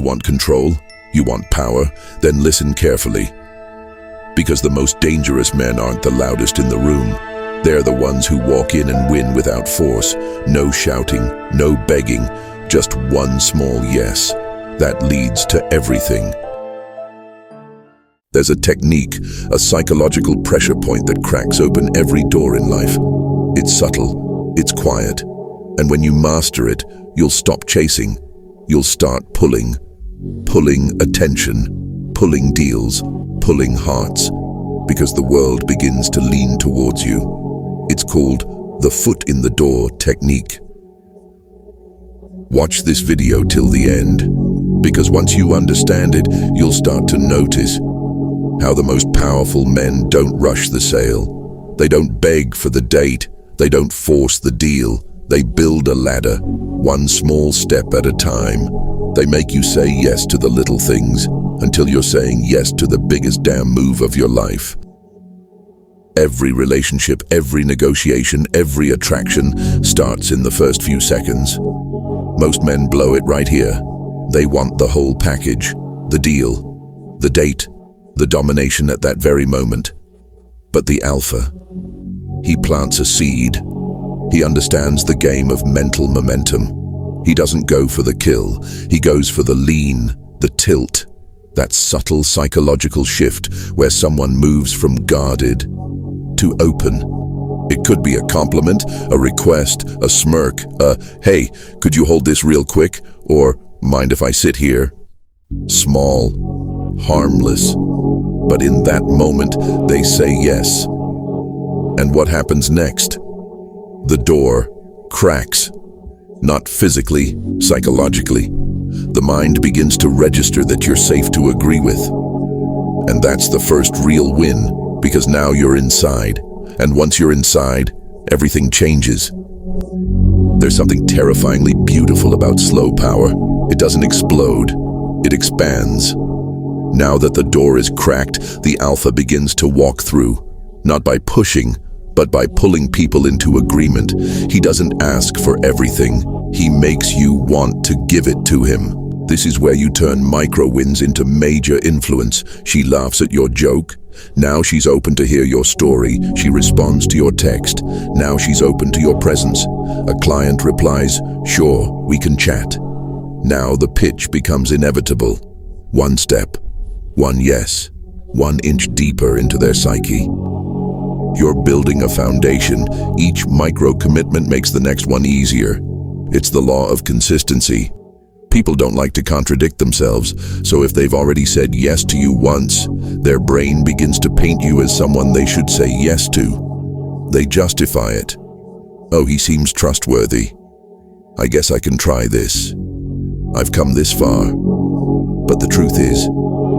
You want control? You want power? Then listen carefully. Because the most dangerous men aren't the loudest in the room. They're the ones who walk in and win without force. No shouting, no begging, just one small yes. That leads to everything. There's a technique, a psychological pressure point that cracks open every door in life. It's subtle, it's quiet, and when you master it, you'll stop chasing. You'll start pulling attention, pulling deals, pulling hearts, because the world begins to lean towards you. It's called the foot in the door technique. Watch this video till the end, because once you understand it, you'll start to notice how the most powerful men don't rush the sale. They don't beg for the date. They don't force the deal. They build a ladder, one small step at a time. They make you say yes to the little things until you're saying yes to the biggest damn move of your life. Every relationship, every negotiation, every attraction starts in the first few seconds. Most men blow it right here. They want the whole package, the deal, the date, the domination at that very moment. But the alpha, he plants a seed. He understands the game of mental momentum. He doesn't go for the kill. He goes for the lean, the tilt, that subtle psychological shift where someone moves from guarded to open. It could be a compliment, a request, a smirk, a, "Hey, could you hold this real quick?" Or, "Mind if I sit here?" Small, harmless. But in that moment, they say yes. And what happens next? The door cracks. Not physically, psychologically. The mind begins to register that you're safe to agree with. And that's the first real win, because now you're inside. And once you're inside, everything changes. There's something terrifyingly beautiful about slow power. It doesn't explode, it expands. Now that the door is cracked, the alpha begins to walk through, not by pushing, but by pulling people into agreement. He doesn't ask for everything. He makes you want to give it to him. This is where you turn micro wins into major influence. She laughs at your joke. Now she's open to hear your story. She responds to your text. Now she's open to your presence. A client replies, "Sure, we can chat." Now the pitch becomes inevitable. One step, one yes, 1 inch deeper into their psyche. You're building a foundation. Each micro commitment makes the next one easier. It's the law of consistency. People don't like to contradict themselves, so if they've already said yes to you once, their brain begins to paint you as someone they should say yes to. They justify it. "Oh, he seems trustworthy. I guess I can try this. I've come this far." But the truth is,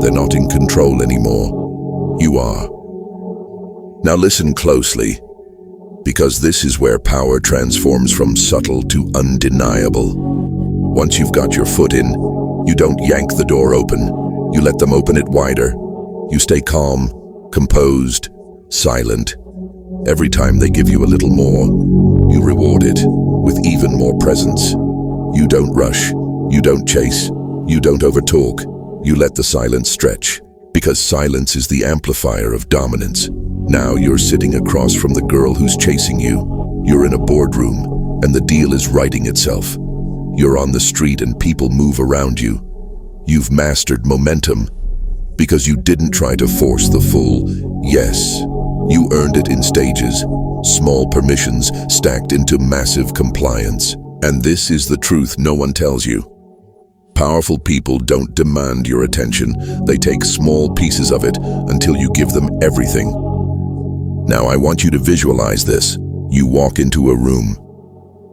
they're not in control anymore. You are. Now listen closely, because this is where power transforms from subtle to undeniable. Once you've got your foot in, you don't yank the door open. You let them open it wider. You stay calm, composed, silent. Every time they give you a little more, you reward it with even more presence. You don't rush. You don't chase. You don't overtalk. You let the silence stretch, because silence is the amplifier of dominance. Now you're sitting across from the girl who's chasing you. You're in a boardroom, and the deal is writing itself. You're on the street and people move around you. You've mastered momentum, because you didn't try to force the full yes. You earned it in stages, small permissions stacked into massive compliance. And this is the truth no one tells you. Powerful people don't demand your attention. They take small pieces of it until you give them everything. Now I want you to visualize this. You walk into a room.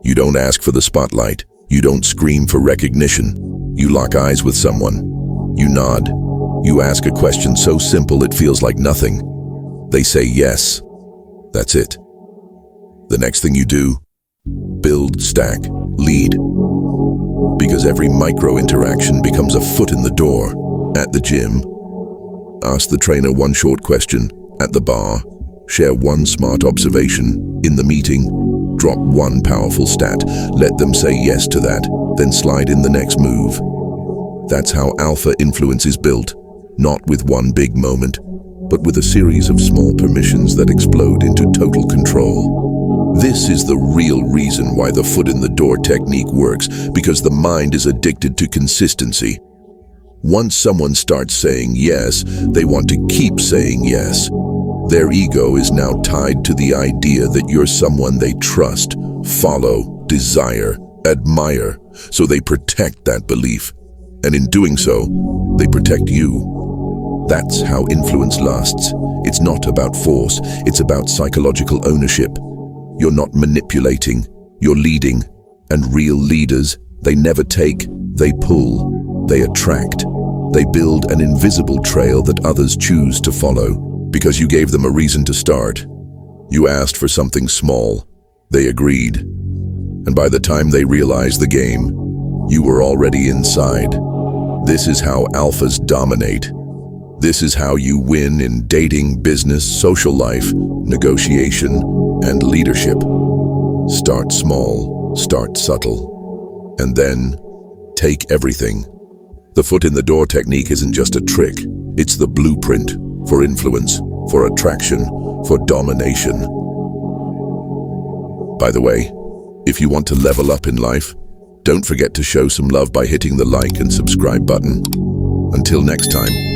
You don't ask for the spotlight. You don't scream for recognition. You lock eyes with someone. You nod. You ask a question so simple it feels like nothing. They say yes. That's it. The next thing you do, build, stack, lead. Because every micro-interaction becomes a foot in the door. At the gym, ask the trainer one short question. At the bar, share one smart observation. In the meeting, drop one powerful stat. Let them say yes to that, then slide in the next move. That's how alpha influence is built, not with one big moment, but with a series of small permissions that explode into total control. This is the real reason why the foot in the door technique works, because the mind is addicted to consistency. Once someone starts saying yes, they want to keep saying yes. Their ego is now tied to the idea that you're someone they trust, follow, desire, admire, so they protect that belief. And in doing so, they protect you. That's how influence lasts. It's not about force, it's about psychological ownership. You're not manipulating, you're leading. And real leaders, they never take, they pull, they attract. They build an invisible trail that others choose to follow, because you gave them a reason to start. You asked for something small, they agreed. And by the time they realized the game, you were already inside. This is how alphas dominate. This is how you win in dating, business, social life, negotiation, and leadership. Start small, start subtle, and then take everything. The foot in the door technique isn't just a trick, it's the blueprint for influence, for attraction, for domination. By the way, if you want to level up in life, don't forget to show some love by hitting the like and subscribe button. Until next time.